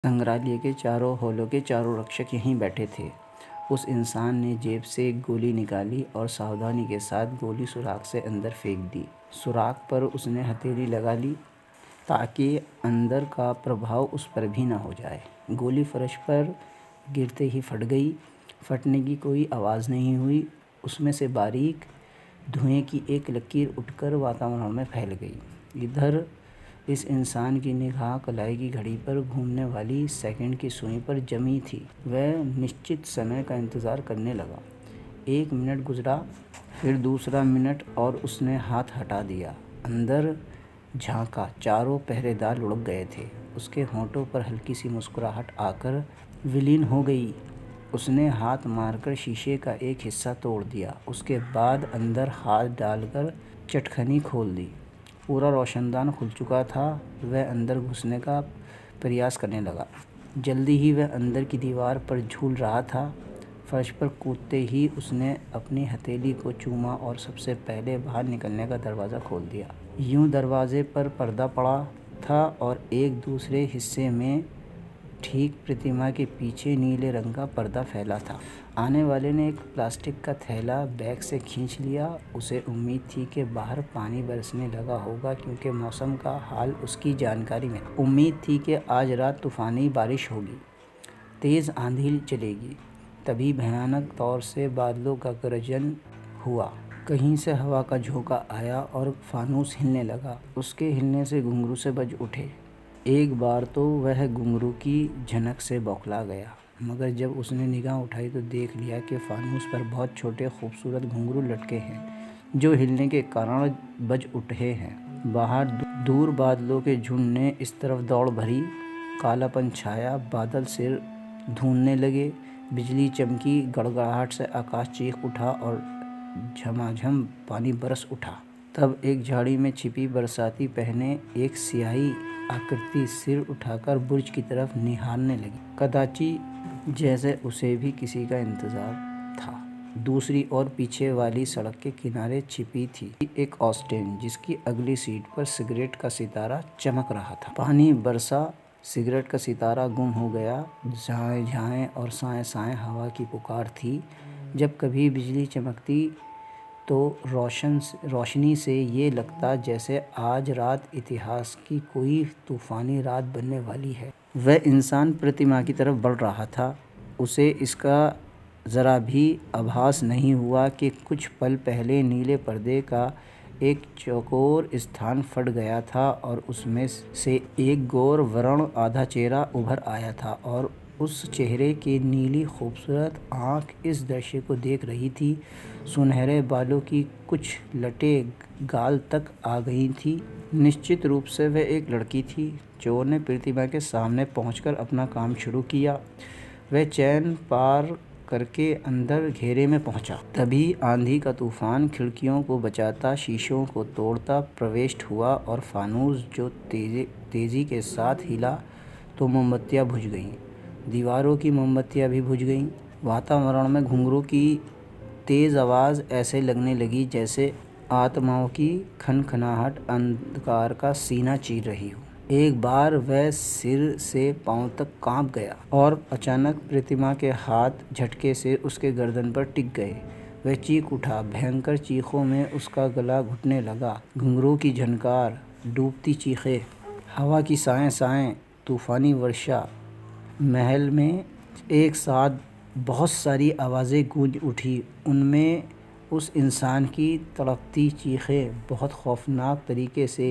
संग्रहालय के चारों हॉलों के चारों रक्षक यहीं बैठे थे। उस इंसान ने जेब से एक गोली निकाली और सावधानी के साथ गोली सुराख से अंदर फेंक दी। सुराख पर उसने हथेली लगा ली ताकि अंदर का प्रभाव उस पर भी न हो जाए। गोली फर्श पर गिरते ही फट गई। फटने की कोई आवाज़ नहीं हुई। उसमें से बारीक धुएं की एक लकीर उठकर वातावरण में फैल गई। इधर इस इंसान की निगाह कलाई की घड़ी पर घूमने वाली सेकंड की सुई पर जमी थी। वह निश्चित समय का इंतज़ार करने लगा। 1 मिनट गुजरा, फिर दूसरा मिनट और उसने हाथ हटा दिया। अंदर झांका, चारों पहरेदार लुढ़क गए थे। उसके होंठों पर हल्की सी मुस्कुराहट आकर विलीन हो गई। उसने हाथ मारकर शीशे का एक हिस्सा तोड़ दिया। उसके बाद अंदर हाथ डालकर चटखनी खोल दी। पूरा रोशनदान खुल चुका था। वह अंदर घुसने का प्रयास करने लगा। जल्दी ही वह अंदर की दीवार पर झूल रहा था। फर्श पर कूदते ही उसने अपनी हथेली को चूमा और सबसे पहले बाहर निकलने का दरवाज़ा खोल दिया। यूं दरवाजे पर पर्दा पड़ा था और एक दूसरे हिस्से में ठीक प्रतिमा के पीछे नीले रंग का पर्दा फैला था। आने वाले ने एक प्लास्टिक का थैला बैग से खींच लिया। उसे उम्मीद थी कि बाहर पानी बरसने लगा होगा क्योंकि मौसम का हाल उसकी जानकारी में। उम्मीद थी कि आज रात तूफ़ानी बारिश होगी, तेज़ आंधी चलेगी। तभी भयानक तौर से बादलों का गरजन हुआ। कहीं से हवा का झोंका आया और फानूस हिलने लगा। उसके हिलने से घुंघरू से बज उठे। एक बार तो वह घुंघरू की झनक से बौखला गया, मगर जब उसने निगाह उठाई तो देख लिया कि फानूस पर बहुत छोटे खूबसूरत घुंघरू लटके हैं जो हिलने के कारण बज उठे हैं। बाहर दूर बादलों के झुंड ने इस तरफ दौड़ भरी। कालापन छाया, बादल सिर ढूंढने लगे, बिजली चमकी, गड़गड़ाहट से आकाश चीख उठा और झमाझम पानी बरस उठा। तब एक झाड़ी में छिपी बरसाती पहने एक स्याही आकृति सिर उठाकर बुर्ज की तरफ निहारने लगी, कदाची जैसे उसे भी किसी का इंतजार था। दूसरी ओर पीछे वाली सड़क के किनारे छिपी थी एक ऑस्टेन, जिसकी अगली सीट पर सिगरेट का सितारा चमक रहा था। पानी बरसा, सिगरेट का सितारा गुम हो गया। झाएं झाएं और साएं साएं हवा की पुकार थी। जब कभी बिजली चमकती तो रोशनी से ये लगता जैसे आज रात इतिहास की कोई तूफ़ानी रात बनने वाली है। वह इंसान प्रतिमा की तरफ बढ़ रहा था। उसे इसका ज़रा भी आभास नहीं हुआ कि कुछ पल पहले नीले पर्दे का एक चौकोर स्थान फट गया था और उसमें से एक गौर वर्ण आधा चेहरा उभर आया था और उस चेहरे की नीली खूबसूरत आँख इस दृश्य को देख रही थी। सुनहरे बालों की कुछ लटें गाल तक आ गई थी। निश्चित रूप से वह एक लड़की थी। चोर ने प्रतिमा के सामने पहुंचकर अपना काम शुरू किया। वह चैन पार करके अंदर घेरे में पहुंचा। तभी आंधी का तूफान खिड़कियों को बचाता, शीशों को तोड़ता प्रविष्ट हुआ और फानूस जो तेज़ी के साथ हिला तो मोमबत्तियाँ बुझ गईं। दीवारों की मोमबत्तियाँ भी बुझ गईं। वातावरण में घुंघरू की तेज़ आवाज़ ऐसे लगने लगी जैसे आत्माओं की खनखनाहट अंधकार का सीना चीर रही हो। एक बार वह सिर से पांव तक कांप गया और अचानक प्रतिमा के हाथ झटके से उसके गर्दन पर टिक गए। वह चीख उठा। भयंकर चीखों में उसका गला घुटने लगा। घुंघरू की झनकार, डूबती चीखें, हवा की साएं साएं, तूफ़ानी वर्षा। महल में एक साथ बहुत सारी आवाज़ें गूंज उठी। उनमें उस इंसान की तड़पती चीखें बहुत खौफनाक तरीके से